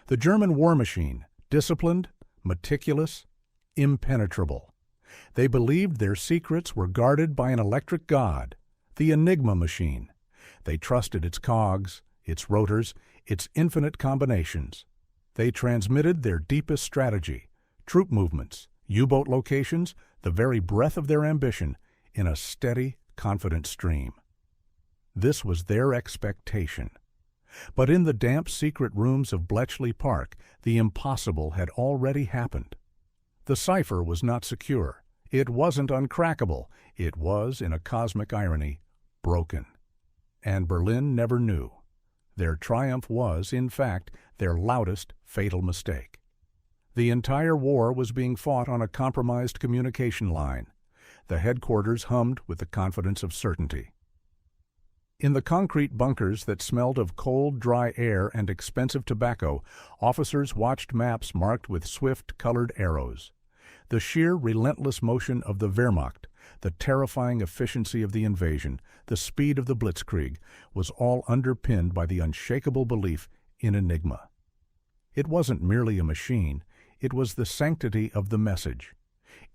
The German war machine, disciplined, meticulous, impenetrable. They believed their secrets were guarded by an electric god, the Enigma machine. They trusted its cogs, its rotors, its infinite combinations. They transmitted their deepest strategy, troop movements, U-boat locations, the very breath of their ambition, in a steady, confident stream. This was their expectation. But in the damp, secret rooms of Bletchley Park, the impossible had already happened. The Cipher was not secure. It wasn't uncrackable. It was, in a cosmic irony, broken. And Berlin never knew. Their triumph was, in fact, their loudest, fatal mistake. The entire war was being fought on a compromised communication line. The headquarters hummed with the confidence of certainty. In the concrete bunkers that smelled of cold, dry air and expensive tobacco, officers watched maps marked with swift, colored arrows. The sheer, relentless motion of the Wehrmacht, the terrifying efficiency of the invasion, the speed of the blitzkrieg, was all underpinned by the unshakable belief in Enigma. It wasn't merely a machine, it was the sanctity of the message.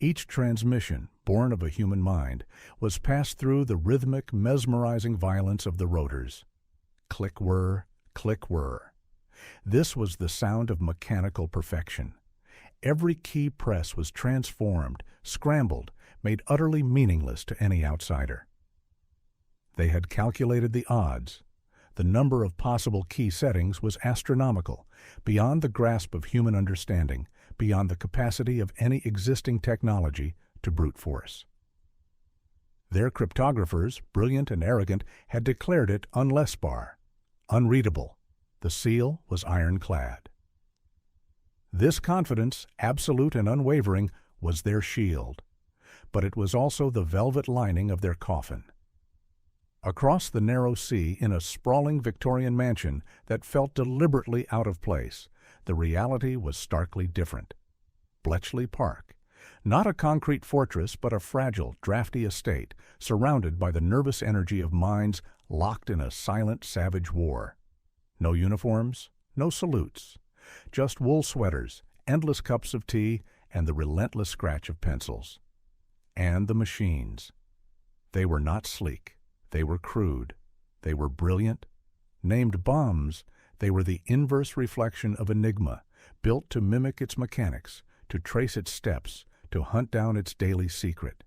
Each transmission, born of a human mind, was passed through the rhythmic, mesmerizing violence of the rotors. Click-whir, click-whir. This was the sound of mechanical perfection. Every key press was transformed, scrambled, made utterly meaningless to any outsider. They had calculated the odds. The number of possible key settings was astronomical, beyond the grasp of human understanding, beyond the capacity of any existing technology to brute force. Their cryptographers, brilliant and arrogant, had declared it unlesbar, unreadable. The seal was ironclad. This confidence, absolute and unwavering, was their shield, but it was also the velvet lining of their coffin. Across the narrow sea, in a sprawling Victorian mansion that felt deliberately out of place, the reality was starkly different. Bletchley Park, not a concrete fortress but a fragile, drafty estate surrounded by the nervous energy of minds locked in a silent, savage war. No uniforms, no salutes, just wool sweaters, endless cups of tea, and the relentless scratch of pencils. And the machines. They were not sleek. They were crude. They were brilliant. Named bombs, they were the inverse reflection of Enigma, built to mimic its mechanics, to trace its steps, to hunt down its daily secret.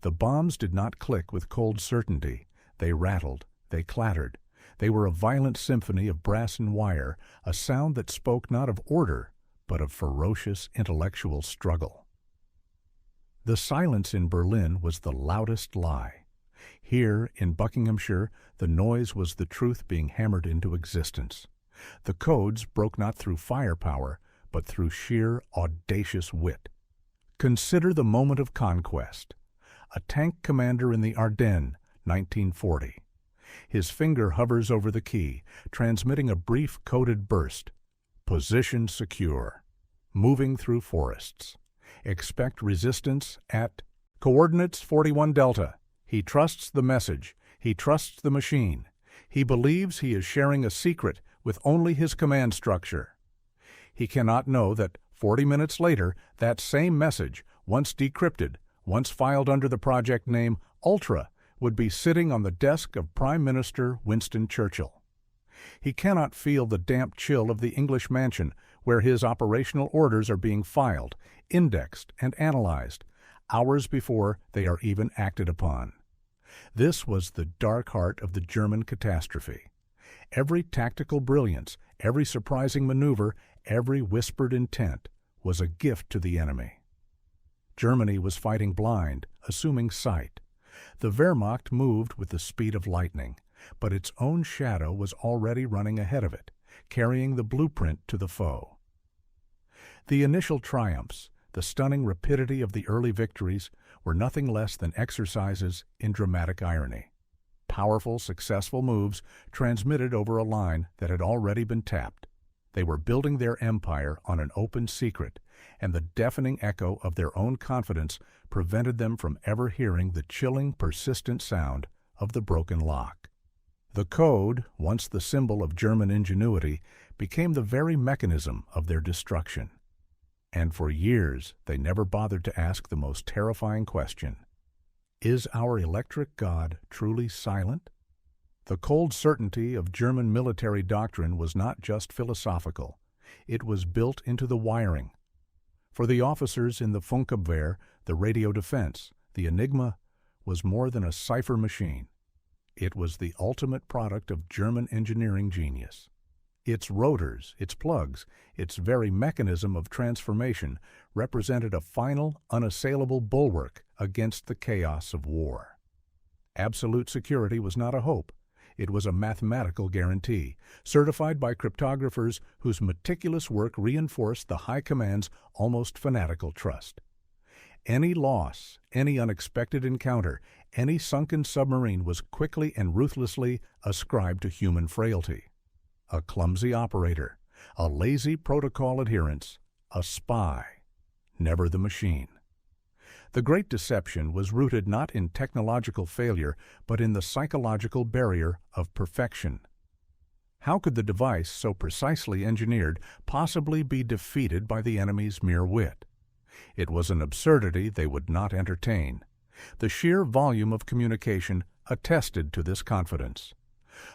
The bombs did not click with cold certainty. They rattled. They clattered. They were a violent symphony of brass and wire, a sound that spoke not of order, but of ferocious intellectual struggle. The silence in Berlin was the loudest lie. Here, in Buckinghamshire, the noise was the truth being hammered into existence. The codes broke not through firepower, but through sheer, audacious wit. Consider the moment of conquest. A tank commander in the Ardennes, 1940. His finger hovers over the key, transmitting a brief coded burst. Position secure. Moving through forests. Expect resistance at coordinates 41 Delta. He trusts the message. He trusts the machine. He believes he is sharing a secret with only his command structure. He cannot know that 40 minutes later, that same message, once decrypted, once filed under the project name Ultra, would be sitting on the desk of Prime Minister Winston Churchill. He cannot feel the damp chill of the English mansion where his operational orders are being filed, indexed, and analyzed, hours before they are even acted upon. This was the dark heart of the German catastrophe. Every tactical brilliance, every surprising maneuver, every whispered intent was a gift to the enemy. Germany was fighting blind, assuming sight. The Wehrmacht moved with the speed of lightning, but its own shadow was already running ahead of it, carrying the blueprint to the foe. The initial triumphs, the stunning rapidity of the early victories, were nothing less than exercises in dramatic irony. Powerful, successful moves transmitted over a line that had already been tapped. They were building their empire on an open secret, and the deafening echo of their own confidence prevented them from ever hearing the chilling, persistent sound of the broken lock. The code, once the symbol of German ingenuity, became the very mechanism of their destruction. And for years they never bothered to ask the most terrifying question: is our electric god truly silent? The cold certainty of German military doctrine was not just philosophical. It was built into the wiring. For the officers in the Funkabwehr, the radio defense, the Enigma was more than a cipher machine. It was the ultimate product of German engineering genius. Its rotors, its plugs, its very mechanism of transformation represented a final, unassailable bulwark against the chaos of war. Absolute security was not a hope. It was a mathematical guarantee, certified by cryptographers whose meticulous work reinforced the High Command's almost fanatical trust. Any loss, any unexpected encounter, any sunken submarine was quickly and ruthlessly ascribed to human frailty. A clumsy operator, a lazy protocol adherence, a spy, never the machine. The Great Deception was rooted not in technological failure, but in the psychological barrier of perfection. How could the device, so precisely engineered, possibly be defeated by the enemy's mere wit? It was an absurdity they would not entertain. The sheer volume of communication attested to this confidence.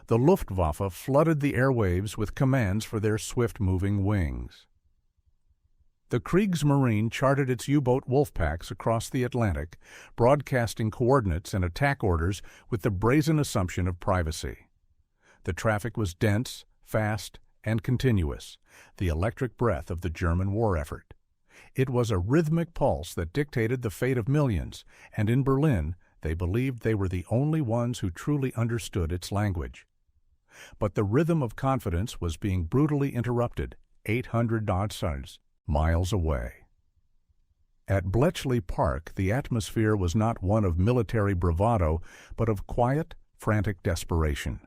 The Luftwaffe flooded the airwaves with commands for their swift-moving wings. The Kriegsmarine charted its U-boat wolfpacks across the Atlantic, broadcasting coordinates and attack orders with the brazen assumption of privacy. The traffic was dense, fast, and continuous, the electric breath of the German war effort. It was a rhythmic pulse that dictated the fate of millions, and in Berlin they believed they were the only ones who truly understood its language. But the rhythm of confidence was being brutally interrupted 800-odd miles away. At Bletchley Park, the atmosphere was not one of military bravado, but of quiet, frantic desperation.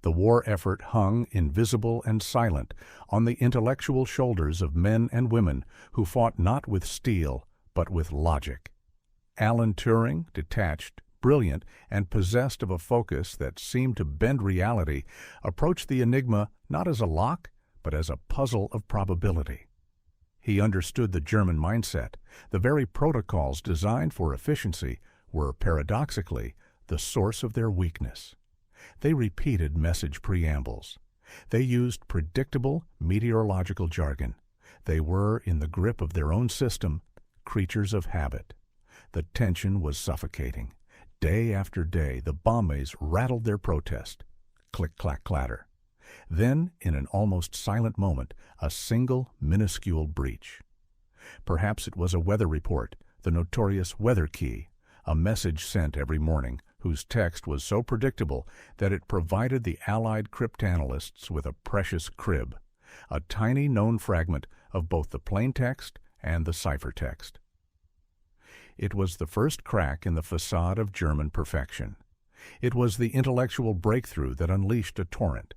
The war effort hung, invisible and silent, on the intellectual shoulders of men and women who fought not with steel, but with logic. Alan Turing, detached, brilliant, and possessed of a focus that seemed to bend reality, approached the Enigma not as a lock, but as a puzzle of probability. He understood the German mindset. The very protocols designed for efficiency were, paradoxically, the source of their weakness. They repeated message preambles. They used predictable meteorological jargon. They were, in the grip of their own system, creatures of habit. The tension was suffocating. Day after day, the bombes rattled their protest. Click, clack, clatter. Then, in an almost silent moment, a single, minuscule breach. Perhaps it was a weather report, the notorious weather key, a message sent every morning, whose text was so predictable that it provided the Allied cryptanalysts with a precious crib, a tiny known fragment of both the plain text and the ciphertext. It was the first crack in the facade of German perfection. It was the intellectual breakthrough that unleashed a torrent.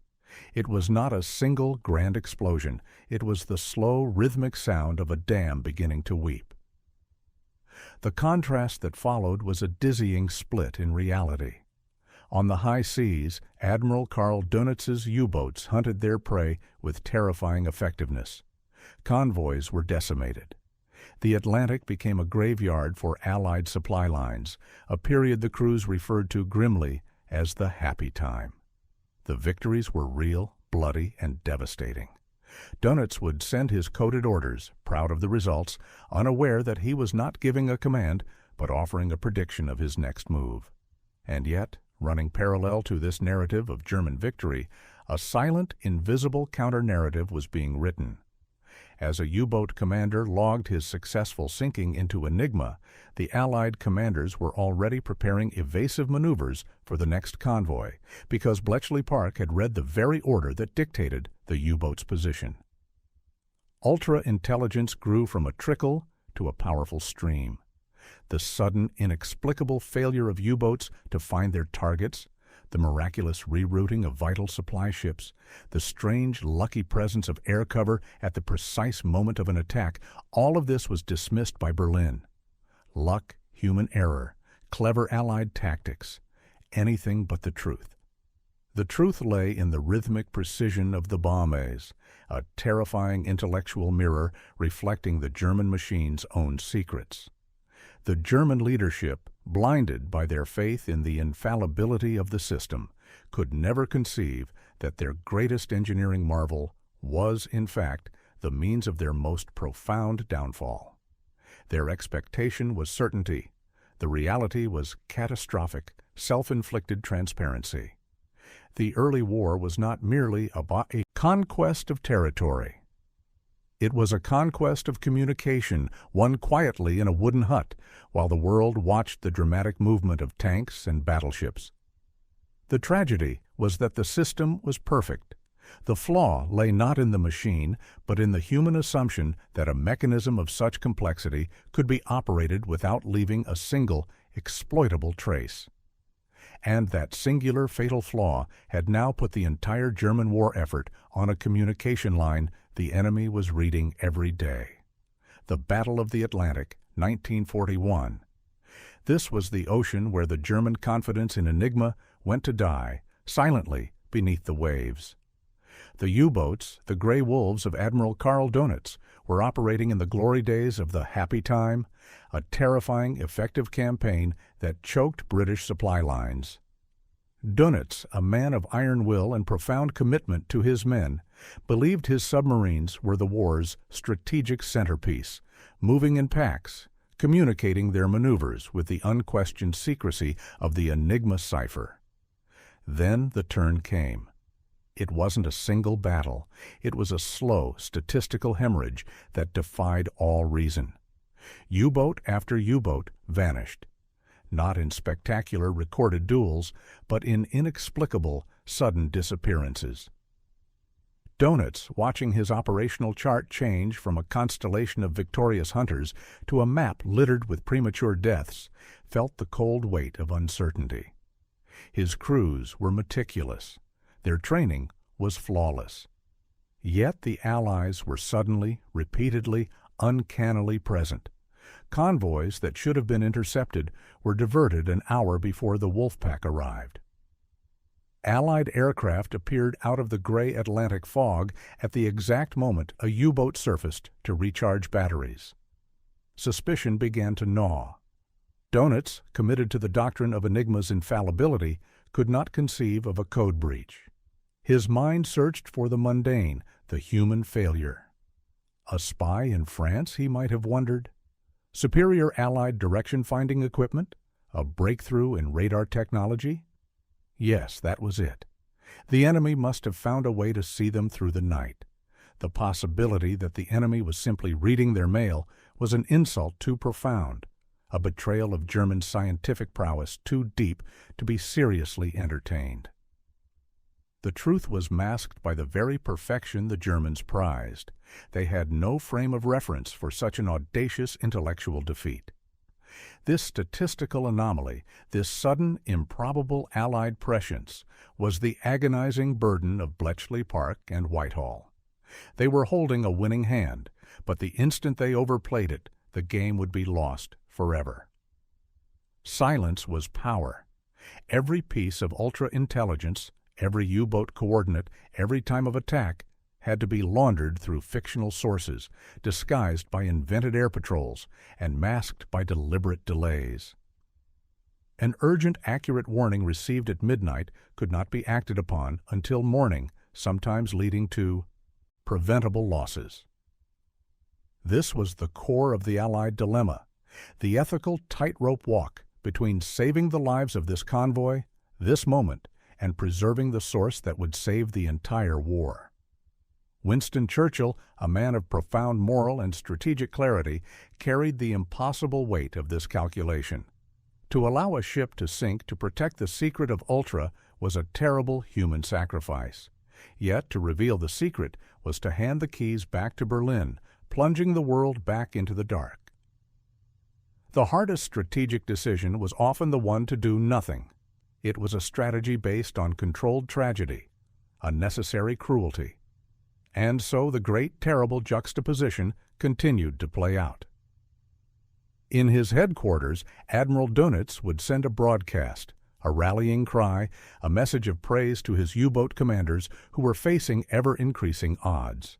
It was not a single grand explosion. It was the slow, rhythmic sound of a dam beginning to weep. The contrast that followed was a dizzying split in reality. On the high seas, Admiral Karl Dönitz's U-boats hunted their prey with terrifying effectiveness. Convoys were decimated. The Atlantic became a graveyard for Allied supply lines, a period the crews referred to grimly as the happy time. The victories were real, bloody, and devastating. Dönitz would send his coded orders, proud of the results, unaware that he was not giving a command, but offering a prediction of his next move. And yet, running parallel to this narrative of German victory, a silent, invisible counter-narrative was being written. As a U-boat commander logged his successful sinking into Enigma, the Allied commanders were already preparing evasive maneuvers for the next convoy, because Bletchley Park had read the very order that dictated the U-boat's position. Ultra-intelligence grew from a trickle to a powerful stream. The sudden, inexplicable failure of U-boats to find their targets, the miraculous rerouting of vital supply ships, the strange, lucky presence of air cover at the precise moment of an attack, all of this was dismissed by Berlin. Luck, human error, clever Allied tactics, anything but the truth. The truth lay in the rhythmic precision of the bombes, a terrifying intellectual mirror reflecting the German machine's own secrets. The German leadership, blinded by their faith in the infallibility of the system, could never conceive that their greatest engineering marvel was, in fact, the means of their most profound downfall. Their expectation was certainty. The reality was catastrophic, self-inflicted transparency. The early war was not merely about a conquest of territory. It was a conquest of communication, won quietly in a wooden hut, while the world watched the dramatic movement of tanks and battleships. The tragedy was that the system was perfect. The flaw lay not in the machine, but in the human assumption that a mechanism of such complexity could be operated without leaving a single, exploitable trace. And that singular fatal flaw had now put the entire German war effort on a communication line the enemy was reading every day. The Battle of the Atlantic, 1941. This was the ocean where the German confidence in Enigma went to die, silently, beneath the waves. The U-boats, the gray wolves of Admiral Karl Dönitz, were operating in the glory days of the Happy Time, a terrifying, effective campaign that choked British supply lines. Dönitz, a man of iron will and profound commitment to his men, believed his submarines were the war's strategic centerpiece, moving in packs, communicating their maneuvers with the unquestioned secrecy of the Enigma cipher. Then the turn came. It wasn't a single battle. It was a slow, statistical hemorrhage that defied all reason. U-boat after U-boat vanished, not in spectacular recorded duels, but in inexplicable, sudden disappearances. Dönitz, watching his operational chart change from a constellation of victorious hunters to a map littered with premature deaths, felt the cold weight of uncertainty. His crews were meticulous. Their training was flawless. Yet the Allies were suddenly, repeatedly, uncannily present. Convoys that should have been intercepted were diverted an hour before the Wolfpack arrived. Allied aircraft appeared out of the gray Atlantic fog at the exact moment a U-boat surfaced to recharge batteries. Suspicion began to gnaw. Dönitz, committed to the doctrine of Enigma's infallibility, could not conceive of a code breach. His mind searched for the mundane, the human failure. A spy in France, he might have wondered? Superior Allied direction-finding equipment? A breakthrough in radar technology? Yes, that was it. The enemy must have found a way to see them through the night. The possibility that the enemy was simply reading their mail was an insult too profound, a betrayal of German scientific prowess too deep to be seriously entertained. The truth was masked by the very perfection the Germans prized. They had no frame of reference for such an audacious intellectual defeat. This statistical anomaly, this sudden, improbable Allied prescience, was the agonizing burden of Bletchley Park and Whitehall. They were holding a winning hand, but the instant they overplayed it, the game would be lost forever. Silence was power. Every piece of ultra-intelligence, every U-boat coordinate, every time of attack, had to be laundered through fictional sources, disguised by invented air patrols, and masked by deliberate delays. An urgent, accurate warning received at midnight could not be acted upon until morning, sometimes leading to preventable losses. This was the core of the Allied dilemma, the ethical tightrope walk between saving the lives of this convoy, this moment, and preserving the source that would save the entire war. Winston Churchill, a man of profound moral and strategic clarity, carried the impossible weight of this calculation. To allow a ship to sink to protect the secret of Ultra was a terrible human sacrifice. Yet to reveal the secret was to hand the keys back to Berlin, plunging the world back into the dark. The hardest strategic decision was often the one to do nothing. It was a strategy based on controlled tragedy, a necessary cruelty. And so the great, terrible juxtaposition continued to play out. In his headquarters, Admiral Dönitz would send a broadcast, a rallying cry, a message of praise to his U-boat commanders who were facing ever-increasing odds.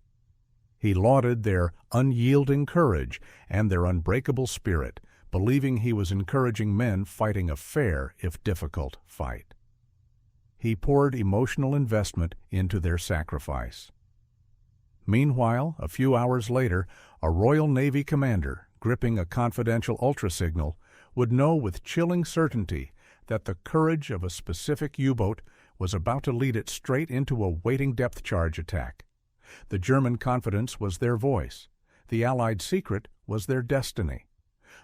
He lauded their unyielding courage and their unbreakable spirit, believing he was encouraging men fighting a fair, if difficult, fight. He poured emotional investment into their sacrifice. Meanwhile, a few hours later, a Royal Navy commander, gripping a confidential ultrasignal, would know with chilling certainty that the courage of a specific U-boat was about to lead it straight into a waiting depth charge attack. The German confidence was their voice. The Allied secret was their destiny.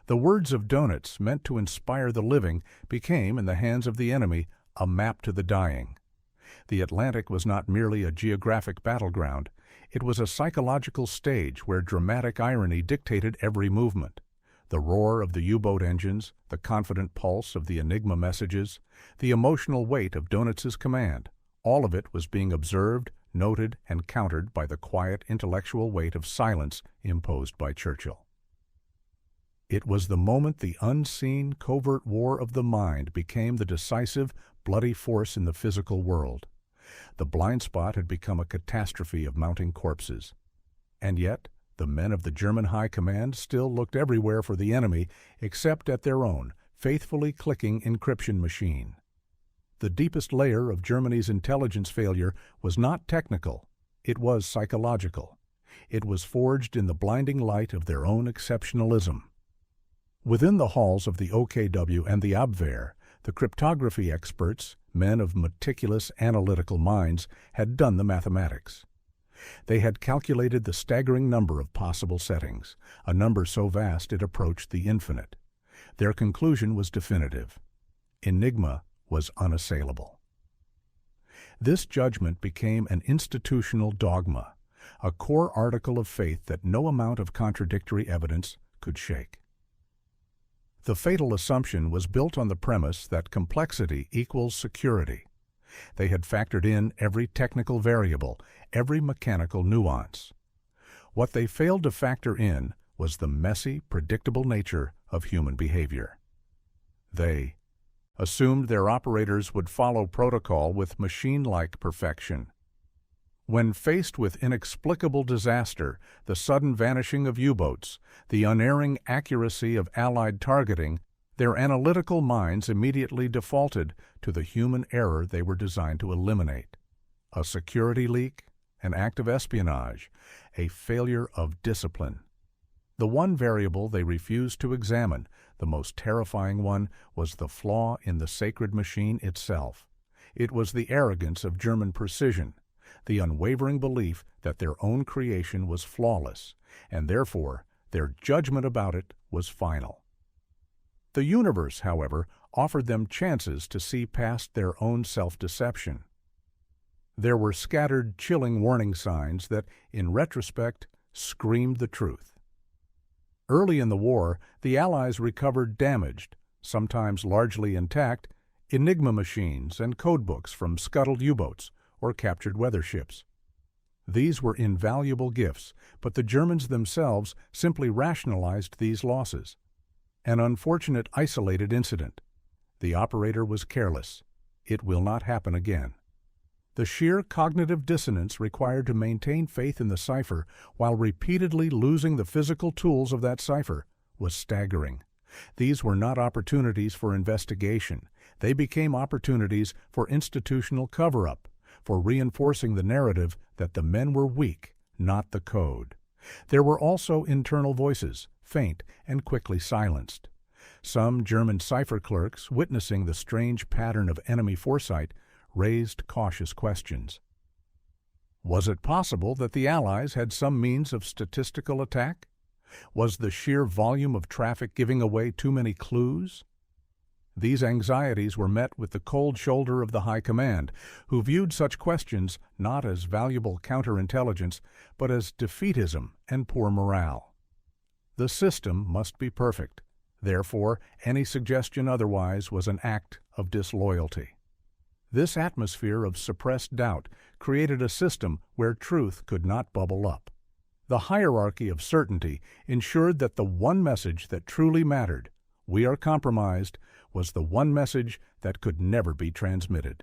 The words of Dönitz, meant to inspire the living, became, in the hands of the enemy, a map to the dying. The Atlantic was not merely a geographic battleground. It was a psychological stage where dramatic irony dictated every movement. The roar of the U-boat engines, the confident pulse of the Enigma messages, the emotional weight of Dönitz's command, all of it was being observed, noted, and countered by the quiet intellectual weight of silence imposed by Churchill. It was the moment the unseen, covert war of the mind became the decisive, bloody force in the physical world. The blind spot had become a catastrophe of mounting corpses. And yet, the men of the German High Command still looked everywhere for the enemy except at their own, faithfully clicking encryption machine. The deepest layer of Germany's intelligence failure was not technical, it was psychological. It was forged in the blinding light of their own exceptionalism. Within the halls of the OKW and the Abwehr, the cryptography experts, men of meticulous analytical minds, had done the mathematics. They had calculated the staggering number of possible settings, a number so vast it approached the infinite. Their conclusion was definitive. Enigma was unassailable. This judgment became an institutional dogma, a core article of faith that no amount of contradictory evidence could shake. The fatal assumption was built on the premise that complexity equals security. They had factored in every technical variable, every mechanical nuance. What they failed to factor in was the messy, predictable nature of human behavior. They assumed their operators would follow protocol with machine-like perfection. When faced with inexplicable disaster, the sudden vanishing of U-boats, the unerring accuracy of Allied targeting, their analytical minds immediately defaulted to the human error they were designed to eliminate. A security leak, an act of espionage, a failure of discipline. The one variable they refused to examine, the most terrifying one, was the flaw in the sacred machine itself. It was the arrogance of German precision, the unwavering belief that their own creation was flawless, and therefore their judgment about it was final. The universe, however, offered them chances to see past their own self-deception. There were scattered, chilling warning signs that, in retrospect, screamed the truth. Early in the war, the Allies recovered damaged, sometimes largely intact, Enigma machines and codebooks from scuttled U-boats or captured weather ships. These were invaluable gifts, but the Germans themselves simply rationalized these losses. An unfortunate isolated incident. The operator was careless. It will not happen again. The sheer cognitive dissonance required to maintain faith in the cipher while repeatedly losing the physical tools of that cipher was staggering. These were not opportunities for investigation. They became opportunities for institutional cover-up, for reinforcing the narrative that the men were weak, not the code. There were also internal voices, faint and quickly silenced. Some German cipher clerks, witnessing the strange pattern of enemy foresight, raised cautious questions. Was it possible that the Allies had some means of statistical attack? Was the sheer volume of traffic giving away too many clues? These anxieties were met with the cold shoulder of the High Command, who viewed such questions not as valuable counterintelligence, but as defeatism and poor morale. The system must be perfect. Therefore, any suggestion otherwise was an act of disloyalty. This atmosphere of suppressed doubt created a system where truth could not bubble up. The hierarchy of certainty ensured that the one message that truly mattered "We are compromised," was the one message that could never be transmitted.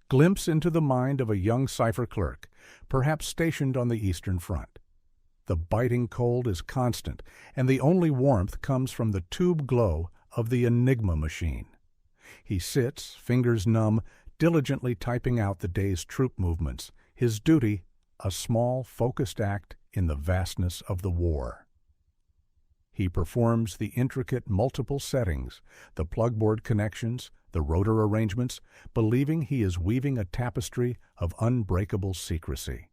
Glimpse into the mind of a young Cipher clerk, perhaps stationed on the Eastern Front. The biting cold is constant, and the only warmth comes from the tube glow of the Enigma machine. He sits, fingers numb, diligently typing out the day's troop movements, his duty a small, focused act in the vastness of the war. He performs the intricate multiple settings, the plugboard connections, the rotor arrangements, believing he is weaving a tapestry of unbreakable secrecy.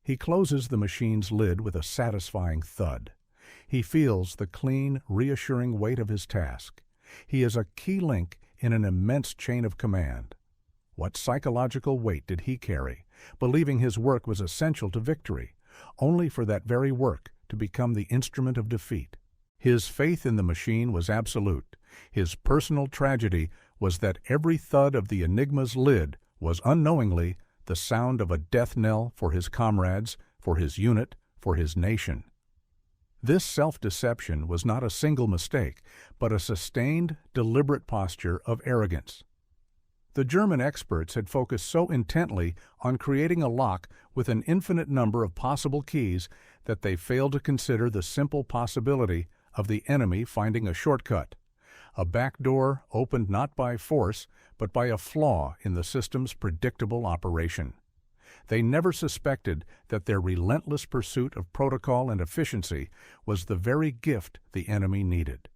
He closes the machine's lid with a satisfying thud. He feels the clean, reassuring weight of his task. He is a key link in an immense chain of command. What psychological weight did he carry, believing his work was essential to victory, only for that very work to become the instrument of defeat? His faith in the machine was absolute. His personal tragedy was that every thud of the Enigma's lid was unknowingly the sound of a death knell for his comrades, for his unit, for his nation. This self-deception was not a single mistake, but a sustained, deliberate posture of arrogance. The German experts had focused so intently on creating a lock with an infinite number of possible keys that they failed to consider the simple possibility of the enemy finding a shortcut, a back door opened not by force, but by a flaw in the system's predictable operation. They never suspected that their relentless pursuit of protocol and efficiency was the very gift the enemy needed.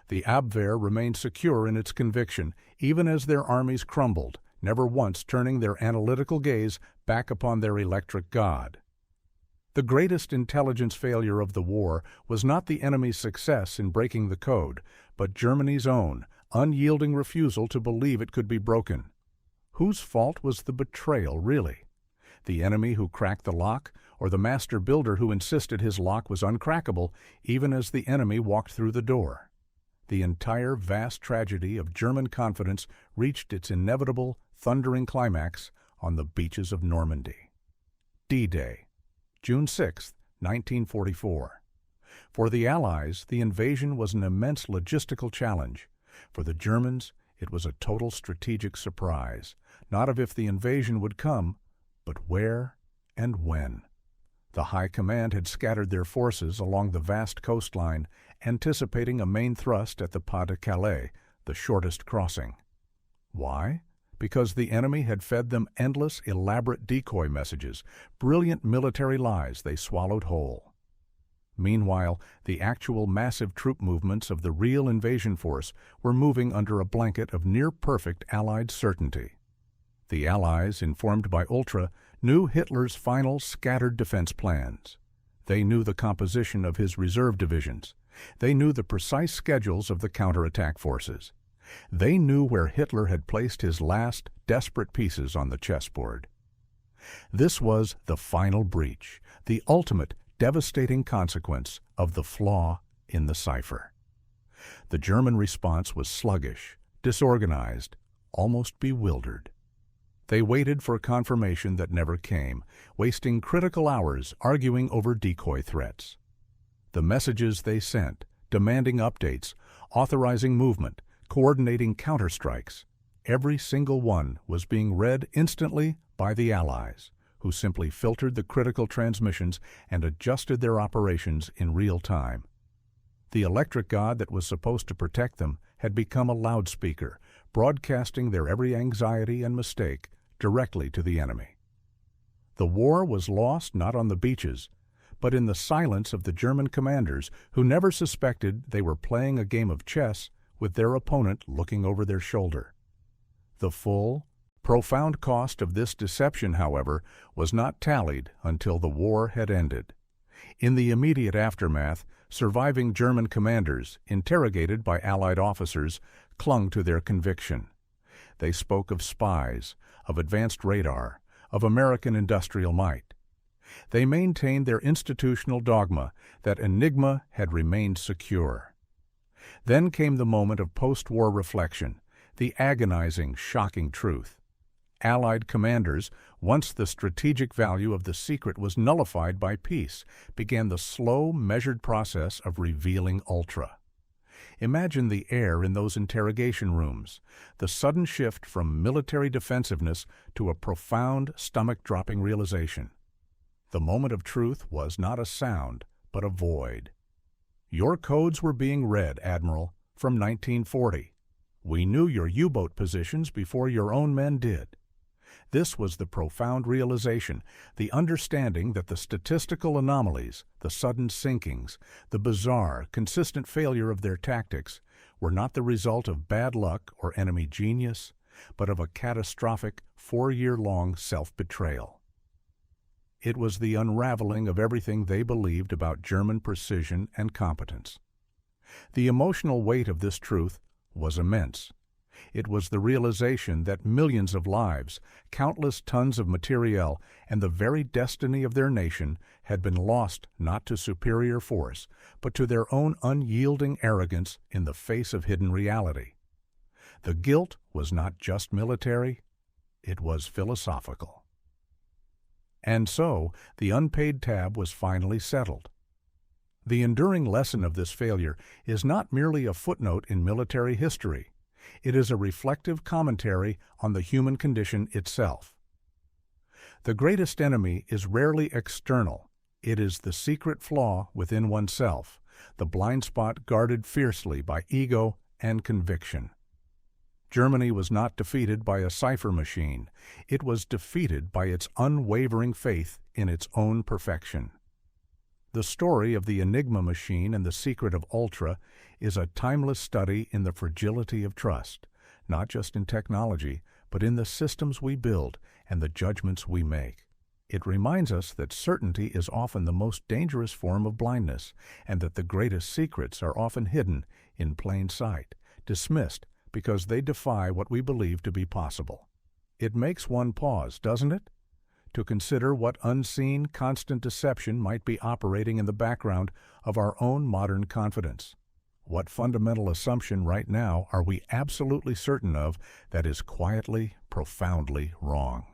The Abwehr remained secure in its conviction, even as their armies crumbled, never once turning their analytical gaze back upon their electric god. The greatest intelligence failure of the war was not the enemy's success in breaking the code, but Germany's own, unyielding refusal to believe it could be broken. Whose fault was the betrayal, really? The enemy who cracked the lock, or the master builder who insisted his lock was uncrackable even as the enemy walked through the door? The entire vast tragedy of German confidence reached its inevitable, thundering climax on the beaches of Normandy. D-Day, June 6, 1944. For the Allies, the invasion was an immense logistical challenge. For the Germans, it was a total strategic surprise, not of if the invasion would come, but where and when. The High Command had scattered their forces along the vast coastline, anticipating a main thrust at the Pas de Calais, the shortest crossing. Why? Because the enemy had fed them endless, elaborate decoy messages, brilliant military lies they swallowed whole. Meanwhile, the actual massive troop movements of the real invasion force were moving under a blanket of near-perfect Allied certainty. The Allies, informed by Ultra, knew Hitler's final scattered defense plans. They knew the composition of his reserve divisions. They knew the precise schedules of the counterattack forces. They knew where Hitler had placed his last, desperate pieces on the chessboard. This was the final breach, the ultimate, devastating consequence of the flaw in the cipher. The German response was sluggish, disorganized, almost bewildered. They waited for confirmation that never came, wasting critical hours arguing over decoy threats. The messages they sent, demanding updates, authorizing movement, coordinating counterstrikes, every single one was being read instantly by the Allies, who simply filtered the critical transmissions and adjusted their operations in real time. The electric god that was supposed to protect them had become a loudspeaker, broadcasting their every anxiety and mistake directly to the enemy. The war was lost not on the beaches, but in the silence of the German commanders who never suspected they were playing a game of chess with their opponent looking over their shoulder. The full, profound cost of this deception, however, was not tallied until the war had ended. In the immediate aftermath, surviving German commanders, interrogated by Allied officers, clung to their conviction. They spoke of spies, of advanced radar, of American industrial might. They maintained their institutional dogma that Enigma had remained secure. Then came the moment of post-war reflection, the agonizing, shocking truth. Allied commanders, once the strategic value of the secret was nullified by peace, began the slow, measured process of revealing Ultra. Imagine the air in those interrogation rooms, the sudden shift from military defensiveness to a profound, stomach-dropping realization. The moment of truth was not a sound, but a void. Your codes were being read, Admiral, from 1940. We knew your U-boat positions before your own men did. This was the profound realization, the understanding that the statistical anomalies, the sudden sinkings, the bizarre, consistent failure of their tactics were not the result of bad luck or enemy genius, but of a catastrophic 4-year-long self-betrayal. It was the unraveling of everything they believed about German precision and competence. The emotional weight of this truth was immense. It was the realization that millions of lives, countless tons of materiel, and the very destiny of their nation had been lost not to superior force, but to their own unyielding arrogance in the face of hidden reality. The guilt was not just military, it was philosophical. And so, the unpaid tab was finally settled. The enduring lesson of this failure is not merely a footnote in military history. It is a reflective commentary on the human condition itself. The greatest enemy is rarely external. It is the secret flaw within oneself, the blind spot guarded fiercely by ego and conviction. Germany was not defeated by a Cipher machine. It was defeated by its unwavering faith in its own perfection. The story of the Enigma machine and the secret of Ultra is a timeless study in the fragility of trust, not just in technology, but in the systems we build and the judgments we make. It reminds us that certainty is often the most dangerous form of blindness, and that the greatest secrets are often hidden in plain sight, dismissed because they defy what we believe to be possible. It makes one pause, doesn't it? To consider what unseen, constant deception might be operating in the background of our own modern confidence. What fundamental assumption right now are we absolutely certain of that is quietly, profoundly wrong?